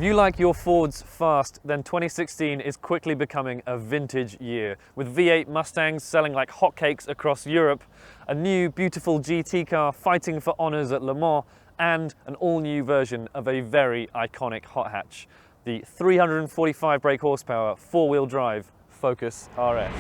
you like your Fords fast, then 2016 is quickly becoming a vintage year, with V8 Mustangs selling like hotcakes across Europe, a new beautiful GT car fighting for honours at Le Mans, and an all-new version of a very iconic hot hatch, the 345 brake horsepower four-wheel drive Focus RS.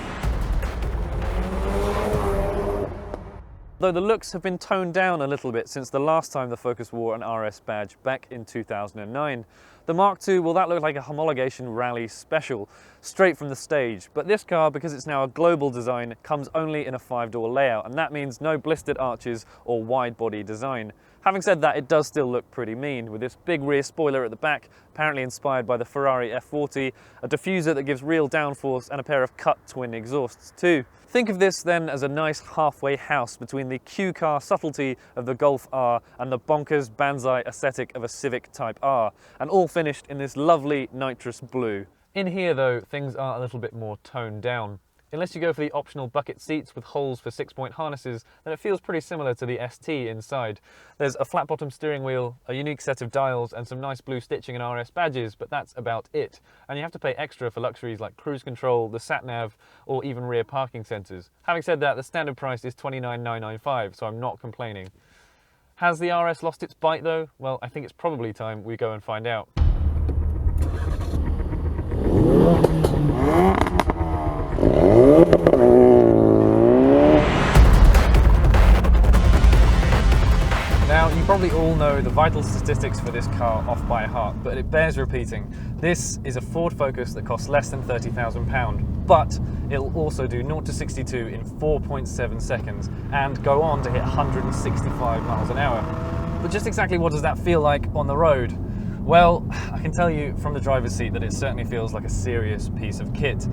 Though the looks have been toned down a little bit since the last time the Focus wore an RS badge back in 2009, the Mark II, well, that looked like a homologation rally special, straight from the stage. But this car, because it's now a global design, comes only in a 5-door layout, and that means no blistered arches or wide body design. Having said that, it does still look pretty mean, with this big rear spoiler at the back, apparently inspired by the Ferrari F40, a diffuser that gives real downforce, and a pair of cut twin exhausts too. Think of this then as a nice halfway house between the Q-car subtlety of the Golf R and the bonkers Banzai aesthetic of a Civic Type R, and all finished in this lovely nitrous blue. In here though, things are a little bit more toned down. Unless you go for the optional bucket seats with holes for 6-point harnesses, then it feels pretty similar to the ST inside. There's a flat bottom steering wheel, a unique set of dials, and some nice blue stitching and RS badges, but that's about it. And you have to pay extra for luxuries like cruise control, the sat-nav, or even rear parking sensors. Having said that, the standard price is $29,995, so I'm not complaining. Has the RS lost its bite though? Well, I think it's probably time we go and find out. Now, you probably all know the vital statistics for this car off by heart, but it bears repeating. This is a Ford Focus that costs less than £30,000, but it'll also do 0 to 62 in 4.7 seconds and go on to hit 165 miles an hour. But just exactly what does that feel like on the road? Well, I can tell you from the driver's seat that it certainly feels like a serious piece of kit.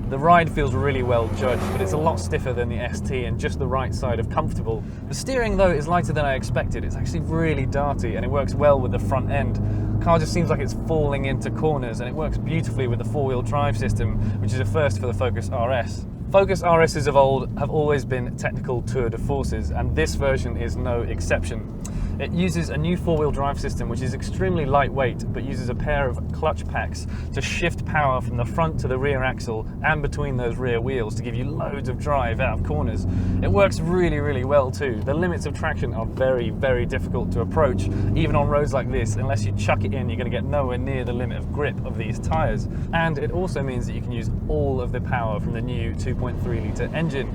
The ride feels really well judged, but it's a lot stiffer than the ST and just the right side of comfortable. The steering though is lighter than I expected. It's actually really darty and it works well with the front end. The car just seems like it's falling into corners, and it works beautifully with the four-wheel drive system, which is a first for the Focus RS. Focus RSs of old have always been technical tour de forces, and this version is no exception. It uses a new four-wheel drive system which is extremely lightweight, but uses a pair of clutch packs to shift power from the front to the rear axle and between those rear wheels to give you loads of drive out of corners. It works really, really well too. The limits of traction are very, very difficult to approach, even on roads like this. Unless you chuck it in, you're going to get nowhere near the limit of grip of these tyres. And it also means that you can use all of the power from the new 2.3 litre engine.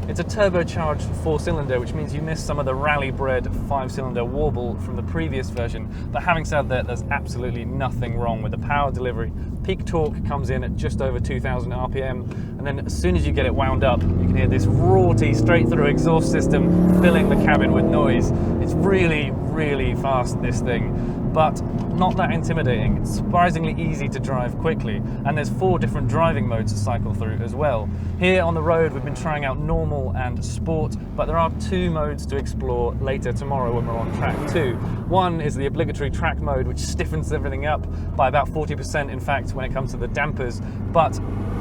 It's a turbocharged 4-cylinder, which means you miss some of the rally-bred 5-cylinder warble from the previous version. But having said that, there's absolutely nothing wrong with the power delivery. Peak torque comes in at just over 2,000 RPM, and then as soon as you get it wound up, you can hear this raughty straight-through exhaust system filling the cabin with noise. It's really, really fast, this thing, but not that intimidating. It's surprisingly easy to drive quickly, and there's 4 different driving modes to cycle through as well. Here on the road, we've been trying out normal and sport, but there are 2 modes to explore later tomorrow when we're on track 2. One is the obligatory track mode, which stiffens everything up by about 40%, in fact, when it comes to the dampers, but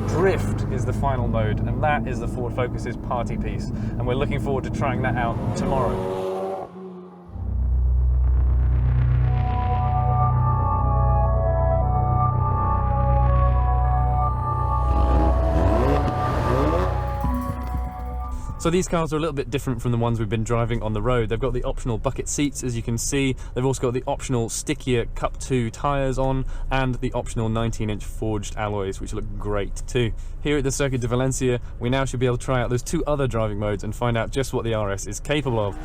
drift is the final mode, and that is the Ford Focus's party piece, and we're looking forward to trying that out tomorrow. So these cars are a little bit different from the ones we've been driving on the road. They've got the optional bucket seats, as you can see. They've also got the optional stickier Cup 2 tyres on, and the optional 19-inch forged alloys, which look great too. Here at the Circuit de Valencia, we now should be able to try out those 2 other driving modes and find out just what the RS is capable of.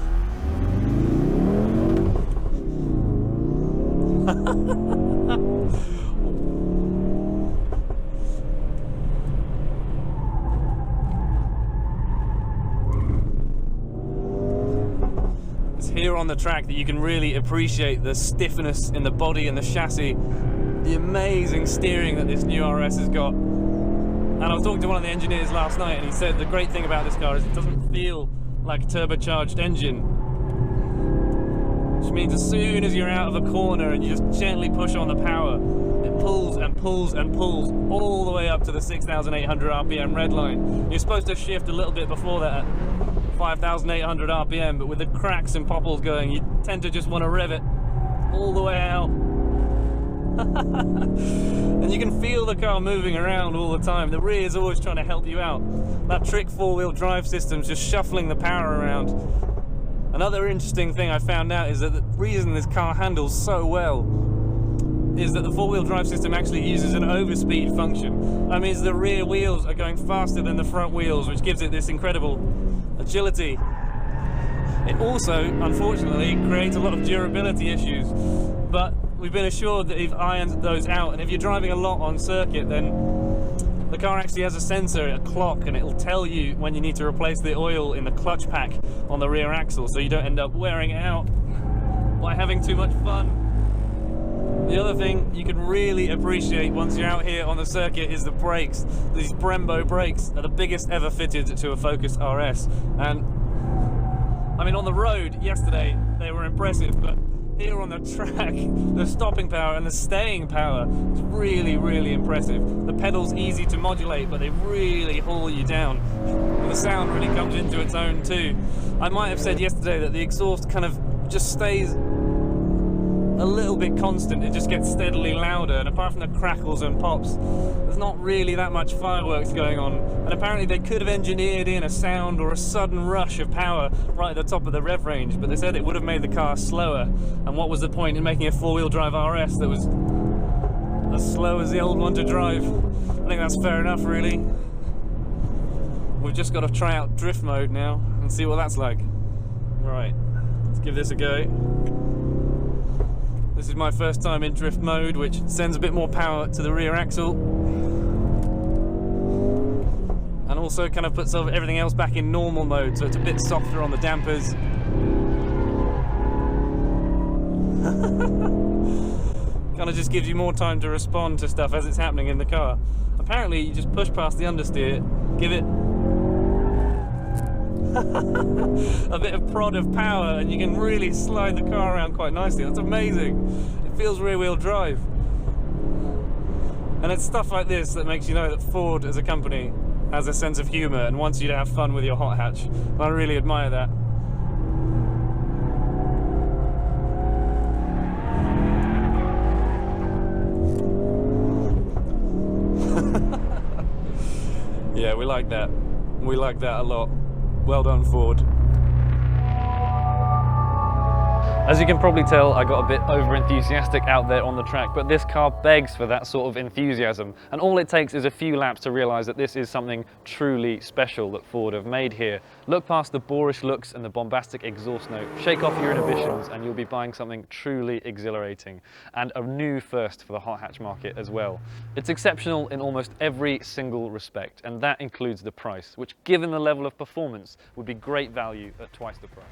Here on the track that you can really appreciate the stiffness in the body and the chassis, the amazing steering that this new RS has got. And I was talking to one of the engineers last night, and he said the great thing about this car is it doesn't feel like a turbocharged engine, which means as soon as you're out of a corner and you just gently push on the power, it pulls and pulls and pulls all the way up to the 6,800 RPM red line. You're supposed to shift a little bit before that, 5,800 RPM, but with the cracks and popples going, you tend to just want to rev it all the way out. And you can feel the car moving around all the time. The rear is always trying to help you out. That trick four-wheel drive system's just shuffling the power around. Another interesting thing I found out is that the reason this car handles so well is that the four-wheel drive system actually uses an overspeed function. That means the rear wheels are going faster than the front wheels, which gives it this incredible agility. It also, unfortunately, creates a lot of durability issues, but we've been assured that we've ironed those out, and if you're driving a lot on circuit, then the car actually has a sensor, a clock, and it'll tell you when you need to replace the oil in the clutch pack on the rear axle, so you don't end up wearing it out by having too much fun. The other thing you can really appreciate once you're out here on the circuit is the brakes. These Brembo brakes are the biggest ever fitted to a Focus RS, and I mean, on the road yesterday they were impressive, but here on the track, the stopping power and the staying power is really, really impressive. The pedal's easy to modulate, but they really haul you down. And the sound really comes into its own too. I might have said yesterday that the exhaust kind of just stays a little bit constant, it just gets steadily louder, and apart from the crackles and pops, there's not really that much fireworks going on. And apparently they could have engineered in a sound or a sudden rush of power right at the top of the rev range, but they said it would have made the car slower, and what was the point in making a four-wheel drive RS that was as slow as the old one to drive? I think that's fair enough, really. We've just got to try out drift mode now and see what that's like. Right, let's give this a go. This is my first time in drift mode, which sends a bit more power to the rear axle and also kind of puts everything else back in normal mode, so it's a bit softer on the dampers. Kind of just gives you more time to respond to stuff as it's happening in the car. Apparently you just push past the understeer, give it a bit of prod of power, and you can really slide the car around quite nicely. That's amazing. It feels rear-wheel drive. And it's stuff like this that makes you know that Ford as a company has a sense of humour and wants you to have fun with your hot hatch. And I really admire that. Yeah, we like that. We like that a lot. Well done, Ford. As you can probably tell, I got a bit over-enthusiastic out there on the track, but this car begs for that sort of enthusiasm. And all it takes is a few laps to realise that this is something truly special that Ford have made here. Look past the boorish looks and the bombastic exhaust note, shake off your inhibitions, and you'll be buying something truly exhilarating. And a new first for the hot hatch market as well. It's exceptional in almost every single respect, and that includes the price, which given the level of performance would be great value at twice the price.